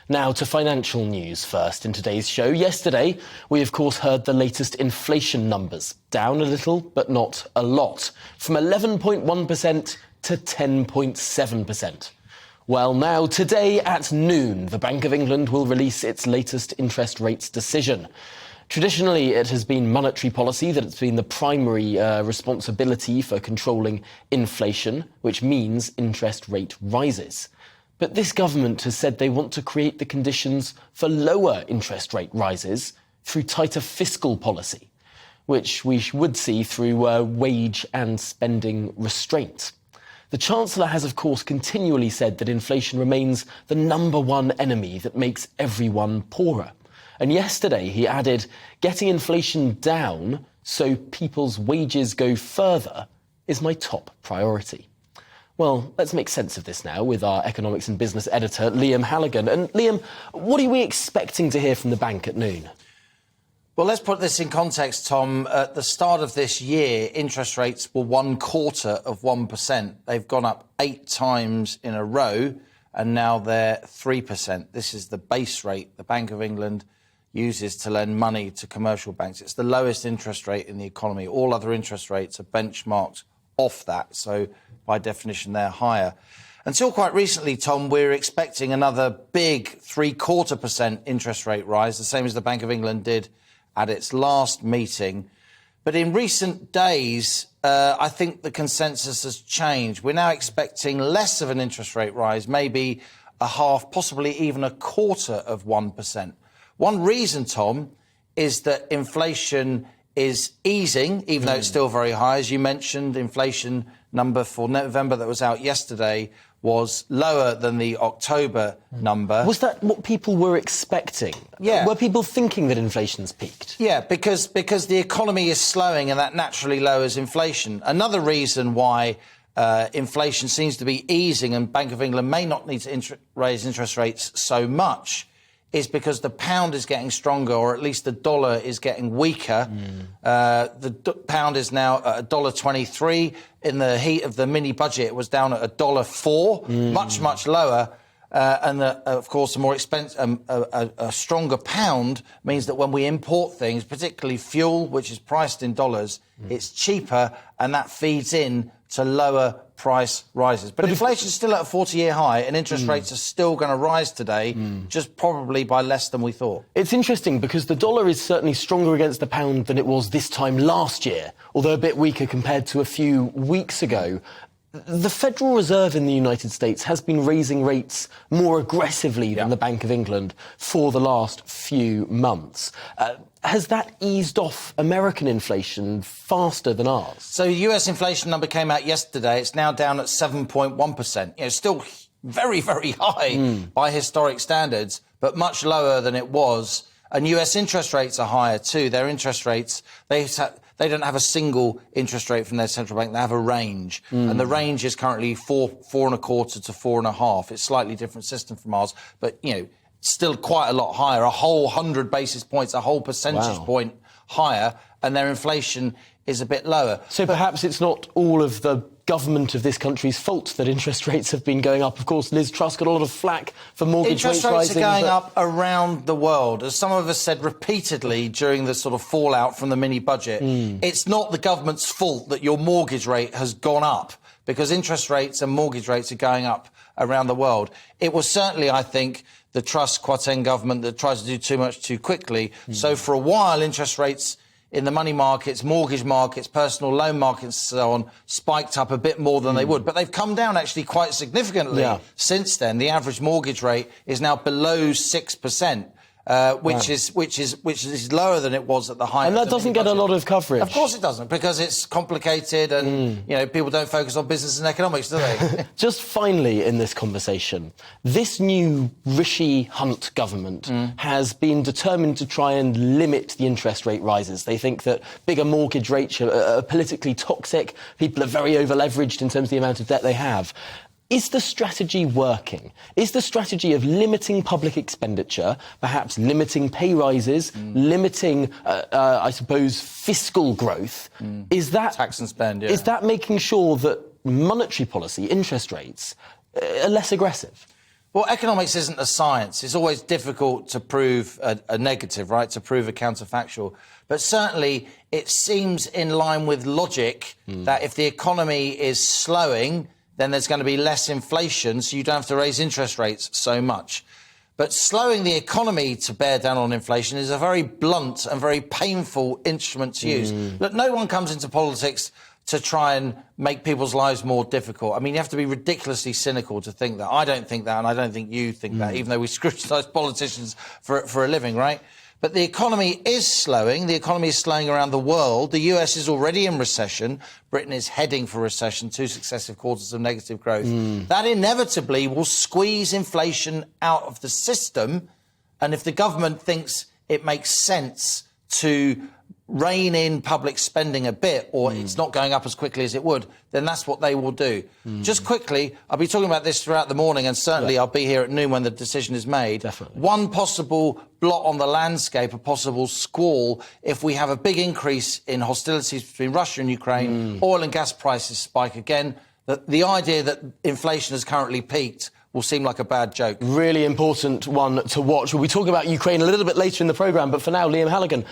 Now to financial news first in today's show. Yesterday, we of course heard the latest inflation numbers. Down a little, but not a lot. From 11.1% to 10.7%. Well, now, today at noon, the Bank of England will release its latest interest rates decision. Traditionally, it has been monetary policy that it's been the primary responsibility for controlling inflation, which means interest rate rises. But this government has said they want to create the conditions for lower interest rate rises through tighter fiscal policy, which we would see through wage and spending restraint. The Chancellor has, of course, continually said that inflation remains the number one enemy that makes everyone poorer. And yesterday he added, getting inflation down so people's wages go further is my top priority. Well, let's make sense of this now with our economics and business editor, Liam Halligan. And Liam, what are we expecting to hear from the bank at noon? Well, let's put this in context, Tom. At the start of this year, interest rates were 0.25%. They've gone up 8 times in a row, and now they're 3%. This is the base rate the Bank of England uses to lend money to commercial banks. It's the lowest interest rate in the economy. All other interest rates are benchmarked off that, so by definition they're higher. Until quite recently, Tom, we were expecting another big 0.75% interest rate rise, the same as the Bank of England did at its last meeting. But in recent days, I think the consensus has changed. We're now expecting less of an interest rate rise, maybe a half, possibly even a quarter of 1%. One reason, Tom, is that inflation is easing, even though it's still very high. As you mentioned, inflation number for November that was out yesterday was lower than the October number. Was that what people were expecting? Yeah. Were people thinking that inflation's peaked? Yeah, because the economy is slowing and that naturally lowers inflation. Another reason why inflation seems to be easing and Bank of England may not need to raise interest rates so much is because the pound is getting stronger, or at least the dollar is getting weaker. The pound is now at $1.23. In the heat of the mini budget, it was down at $1.04, much lower. And of course, a more expensive, a stronger pound means that when we import things, particularly fuel, which is priced in dollars, it's cheaper, and that feeds in to lower price rises. But inflation is still at a 40-year high, and interest rates are still going to rise today, just probably by less than we thought. It's interesting because the dollar is certainly stronger against the pound than it was this time last year, although a bit weaker compared to a few weeks ago. The Federal Reserve in the United States has been raising rates more aggressively than the Bank of England for the last few months. Has that eased off American inflation faster than ours? So the US inflation number came out yesterday. It's now down at 7.1%. Still very, very high by historic standards, but much lower than it was. And US interest rates are higher too. Their interest rates, they don't have a single interest rate from their central bank. They have a range. And the range is currently 4.25 to 4.5. It's a slightly different system from ours, but, still quite a lot higher, a whole 100 basis points, a whole percentage point higher, and their inflation is a bit lower. So perhaps it's not all of the government of this country's fault that interest rates have been going up. Of course, Liz Truss got a lot of flack for mortgage rates rising. Interest rates are going up around the world. As some of us said repeatedly during the sort of fallout from the mini-budget, it's not the government's fault that your mortgage rate has gone up, because interest rates and mortgage rates are going up around the world. It was certainly, I think, the Truss-Kwarteng government that tries to do too much too quickly. So for a while, interest rates in the money markets, mortgage markets, personal loan markets and so on spiked up a bit more than they would. But they've come down actually quite significantly since then. The average mortgage rate is now below 6%. Which is lower than it was at the height. And that doesn't get a lot of coverage. Of course it doesn't, because it's complicated and, people don't focus on business and economics, do they? Just finally in this conversation, this new Rishi Hunt government has been determined to try and limit the interest rate rises. They think that bigger mortgage rates are politically toxic. People are very over-leveraged in terms of the amount of debt they have. Is the strategy working? Is the strategy of limiting public expenditure, perhaps limiting pay rises, limiting, I suppose, fiscal growth, is that... Tax and spend, Is that making sure that monetary policy, interest rates, are less aggressive? Well, economics isn't a science. It's always difficult to prove a negative, right, to prove a counterfactual. But certainly it seems in line with logic that if the economy is slowing, then there's going to be less inflation, so you don't have to raise interest rates so much. But slowing the economy to bear down on inflation is a very blunt and very painful instrument to use. Look, no one comes into politics to try and make people's lives more difficult. I mean, you have to be ridiculously cynical to think that. I don't think that, and I don't think you think that, even though we scrutinise politicians for a living, right? But the economy is slowing. The economy is slowing around the world. The US is already in recession. Britain is heading for recession, 2 successive quarters of negative growth. That inevitably will squeeze inflation out of the system. And if the government thinks it makes sense to rein in public spending a bit, or it's not going up as quickly as it would, then that's what they will do. Just quickly, I'll be talking about this throughout the morning, and certainly I'll be here at noon when the decision is made. Definitely. One possible blot on the landscape, a possible squall, if we have a big increase in hostilities between Russia and Ukraine, oil and gas prices spike again, the idea that inflation has currently peaked will seem like a bad joke. Really important one to watch. We'll be talking about Ukraine a little bit later in the programme, but for now, Liam Halligan.